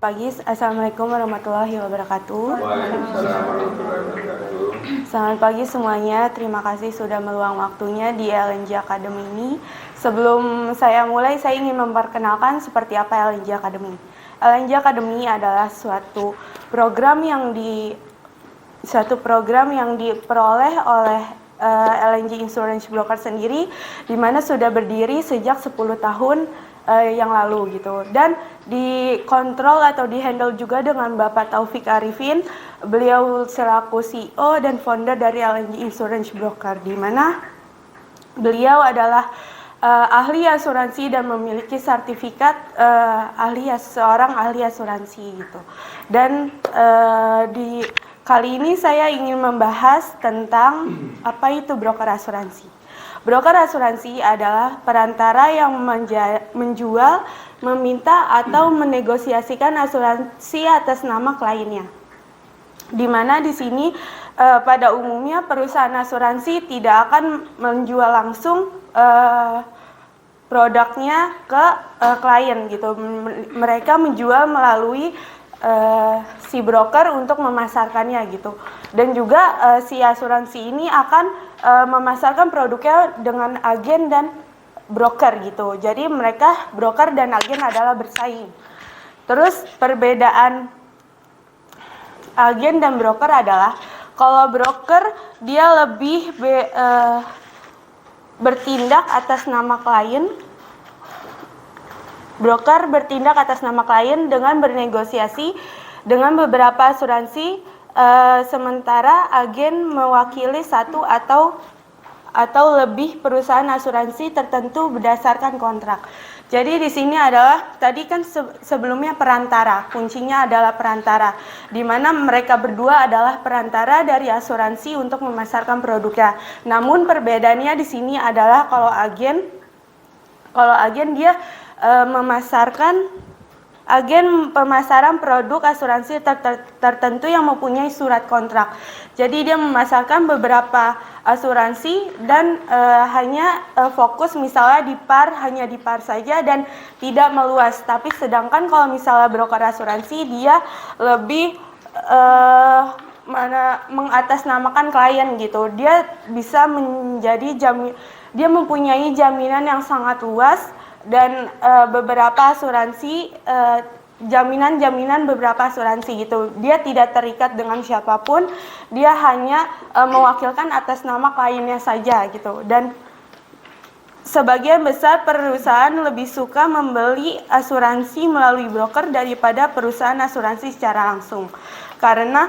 Pagi, Assalamualaikum warahmatullahi wabarakatuh. Waalaikumsalam warahmatullahi wabarakatuh. Selamat pagi semuanya, terima kasih sudah meluang waktunya di LNJ Academy ini. Sebelum saya mulai, saya ingin memperkenalkan seperti apa LNJ Academy. LNJ Academy adalah suatu program yang diperoleh oleh LNJ Insurance Broker sendiri, di mana sudah berdiri sejak 10 tahun yang lalu gitu, dan dikontrol atau dihandle juga dengan Bapak Taufik Arifin. Beliau selaku CEO dan founder dari LNJ Insurance Broker, di mana beliau adalah ahli asuransi dan memiliki sertifikat seorang ahli asuransi gitu. Dan di kali ini saya ingin membahas tentang apa itu broker asuransi. Broker asuransi adalah perantara yang menjual, meminta, atau menegosiasikan asuransi atas nama kliennya. Di mana di sini pada umumnya perusahaan asuransi tidak akan menjual langsung produknya ke klien gitu. Mereka menjual melalui si broker untuk memasarkannya gitu. Dan juga si asuransi ini akan memasarkan produknya dengan agen dan broker gitu. Jadi mereka broker dan agen adalah bersaing. Terus perbedaan agen dan broker adalah kalau broker dia lebih bertindak atas nama klien. Broker bertindak atas nama klien dengan bernegosiasi dengan beberapa asuransi, sementara agen mewakili satu atau lebih perusahaan asuransi tertentu berdasarkan kontrak. Jadi di sini adalah tadi kan sebelumnya perantara, kuncinya adalah perantara, di mana mereka berdua adalah perantara dari asuransi untuk memasarkan produknya. Namun perbedaannya di sini adalah kalau agen dia agen pemasaran produk asuransi tertentu yang mempunyai surat kontrak. Jadi dia memasarkan beberapa asuransi dan hanya fokus misalnya hanya di par saja dan tidak meluas. Tapi sedangkan kalau misalnya broker asuransi dia lebih mengatasnamakan klien gitu. Dia bisa dia mempunyai jaminan yang sangat luas. Dan beberapa asuransi, jaminan beberapa asuransi gitu. Dia tidak terikat dengan siapapun, dia hanya mewakilkan atas nama kliennya saja gitu. Dan sebagian besar perusahaan lebih suka membeli asuransi melalui broker daripada perusahaan asuransi secara langsung. Karena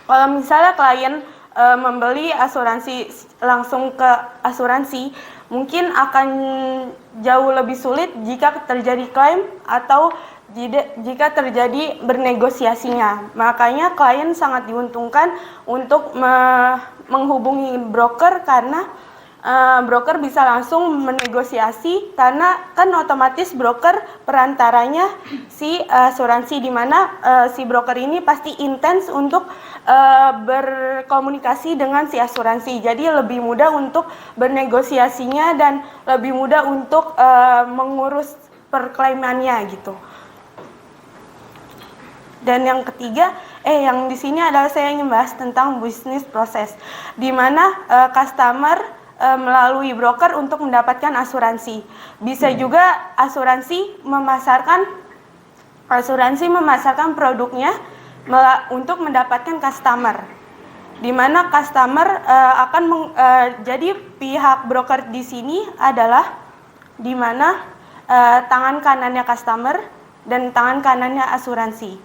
kalau misalnya klien membeli asuransi langsung ke asuransi, mungkin akan jauh lebih sulit jika terjadi klaim atau jika terjadi bernegosiasinya. Makanya klien sangat diuntungkan untuk menghubungi broker karena broker bisa langsung menegosiasi, karena kan otomatis broker perantaranya si asuransi, di mana si broker ini pasti intens untuk berkomunikasi dengan si asuransi. Jadi lebih mudah untuk bernegosiasinya dan lebih mudah untuk mengurus perklaimannya gitu. Dan yang ketiga, yang di sini adalah saya ingin bahas tentang bisnis proses, di mana customer melalui broker untuk mendapatkan asuransi. Bisa juga asuransi memasarkan produknya untuk mendapatkan customer, di mana customer jadi pihak broker di sini adalah di mana tangan kanannya customer dan tangan kanannya asuransi.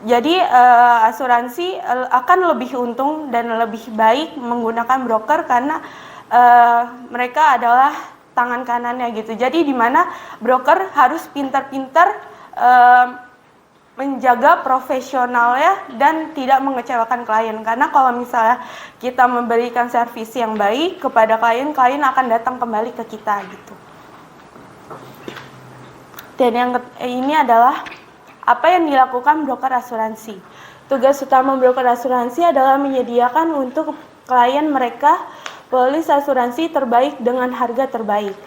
Jadi asuransi akan lebih untung dan lebih baik menggunakan broker karena mereka adalah tangan kanannya gitu. Jadi di mana broker harus pintar-pintar menjaga profesionalnya dan tidak mengecewakan klien. Karena kalau misalnya kita memberikan servis yang baik kepada klien akan datang kembali ke kita gitu. Dan yang ini adalah apa yang dilakukan broker asuransi. Tugas utama broker asuransi adalah menyediakan untuk klien mereka polis asuransi terbaik dengan harga terbaik.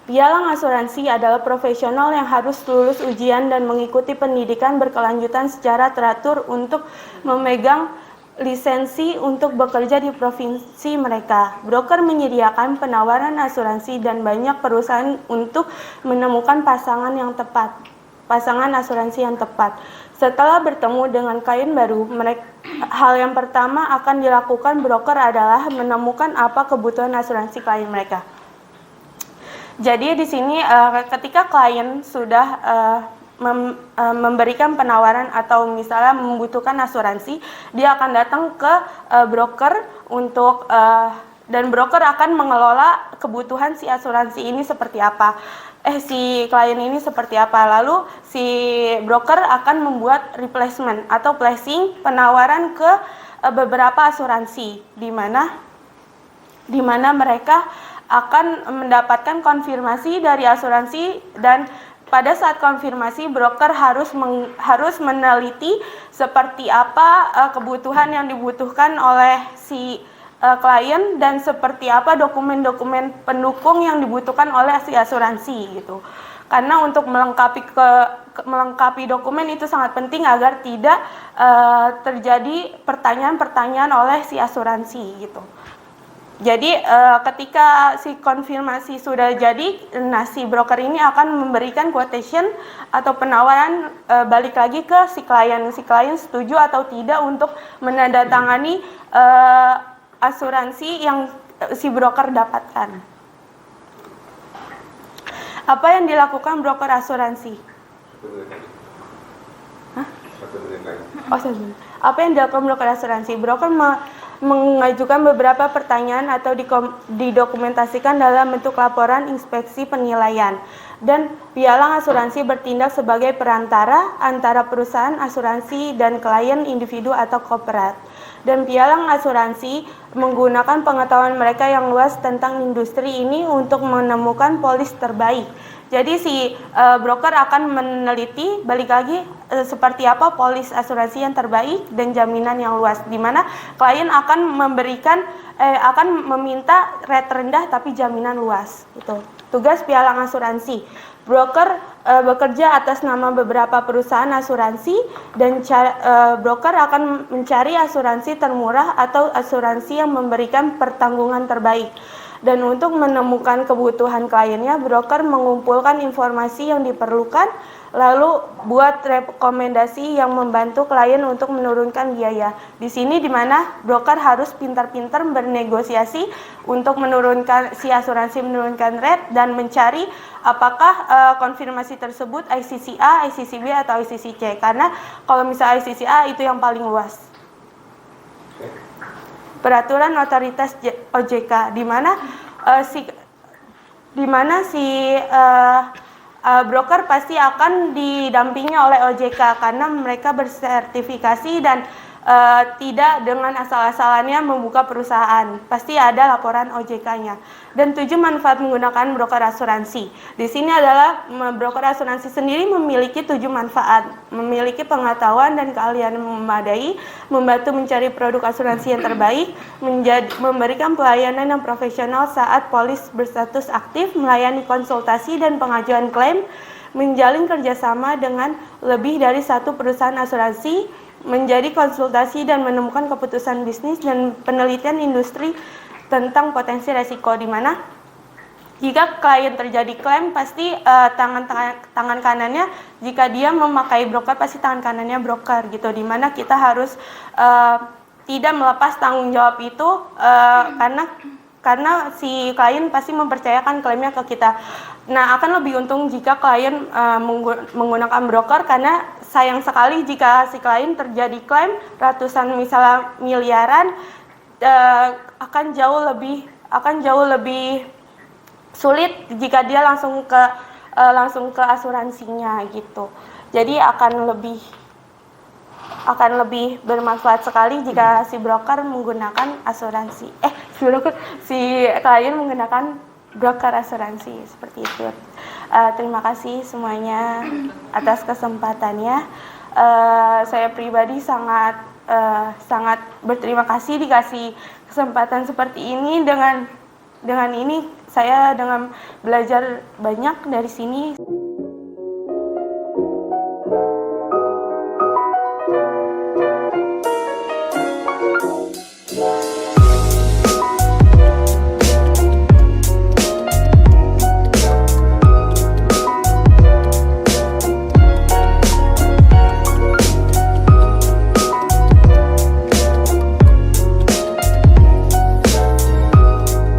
Pialang asuransi adalah profesional yang harus lulus ujian dan mengikuti pendidikan berkelanjutan secara teratur untuk memegang lisensi untuk bekerja di provinsi mereka. Broker menyediakan penawaran asuransi dan banyak perusahaan untuk menemukan pasangan asuransi yang tepat. Setelah bertemu dengan klien baru, hal yang pertama akan dilakukan broker adalah menemukan apa kebutuhan asuransi klien mereka. Jadi di sini ketika klien sudah memberikan penawaran atau misalnya membutuhkan asuransi, dia akan datang ke broker untuk dan broker akan mengelola kebutuhan si asuransi ini seperti apa. Si klien ini seperti apa. Lalu si broker akan membuat replacement atau placing penawaran ke beberapa asuransi di mana mereka akan mendapatkan konfirmasi dari asuransi, dan pada saat konfirmasi broker harus meneliti seperti apa kebutuhan yang dibutuhkan oleh si klien dan seperti apa dokumen-dokumen pendukung yang dibutuhkan oleh si asuransi gitu. Karena untuk melengkapi dokumen itu sangat penting agar tidak terjadi pertanyaan-pertanyaan oleh si asuransi gitu. Jadi ketika si konfirmasi sudah jadi, si broker ini akan memberikan quotation atau penawaran balik lagi ke si klien. Si klien setuju atau tidak untuk menandatangani asuransi yang si broker dapatkan. Apa yang dilakukan broker asuransi? Apa yang dilakukan broker asuransi? Broker mengajukan beberapa pertanyaan atau didokumentasikan dalam bentuk laporan inspeksi penilaian, dan pialang asuransi bertindak sebagai perantara antara perusahaan asuransi dan klien individu atau korporat. Dan pialang asuransi menggunakan pengetahuan mereka yang luas tentang industri ini untuk menemukan polis terbaik. Jadi si broker akan meneliti balik lagi seperti apa polis asuransi yang terbaik dan jaminan yang luas, di mana klien akan meminta rate rendah tapi jaminan luas. Itu tugas pialang asuransi. Broker bekerja atas nama beberapa perusahaan asuransi, dan broker akan mencari asuransi termurah atau asuransi yang memberikan pertanggungan terbaik. Dan untuk menemukan kebutuhan kliennya, broker mengumpulkan informasi yang diperlukan, lalu buat rekomendasi yang membantu klien untuk menurunkan biaya. Di sini di mana broker harus pintar-pintar bernegosiasi untuk menurunkan si asuransi menurunkan rate dan mencari apakah konfirmasi tersebut ICC A, ICC B atau ICC C. Karena kalau misalnya ICC A itu yang paling luas. Peraturan otoritas OJK, di mana broker pasti akan didampingi oleh OJK karena mereka bersertifikasi dan tidak dengan asal-asalannya membuka perusahaan. Pasti ada laporan OJK-nya. Dan 7 manfaat menggunakan broker asuransi. Di sini adalah broker asuransi sendiri memiliki 7 manfaat. Memiliki pengetahuan dan keahlian memadai, membantu mencari produk asuransi yang terbaik, memberikan pelayanan yang profesional saat polis berstatus aktif, melayani konsultasi dan pengajuan klaim, menjalin kerjasama dengan lebih dari satu perusahaan asuransi, menjadi konsultasi dan menemukan keputusan bisnis dan penelitian industri tentang potensi resiko, di mana jika klien terjadi klaim pasti tangan kanannya, jika dia memakai broker pasti tangan kanannya broker gitu, di mana kita harus tidak melepas tanggung jawab itu karena si klien pasti mempercayakan klaimnya ke kita. Nah, akan lebih untung jika klien menggunakan broker, karena sayang sekali jika si klien terjadi klaim ratusan misalnya miliaran, akan jauh lebih sulit jika dia langsung ke asuransinya gitu. Jadi akan lebih bermanfaat sekali jika si broker menggunakan si klien menggunakan broker asuransi seperti itu. Terima kasih semuanya atas kesempatannya. Saya pribadi sangat berterima kasih dikasih kesempatan seperti ini dengan Dengan ini saya dengan belajar banyak dari sini.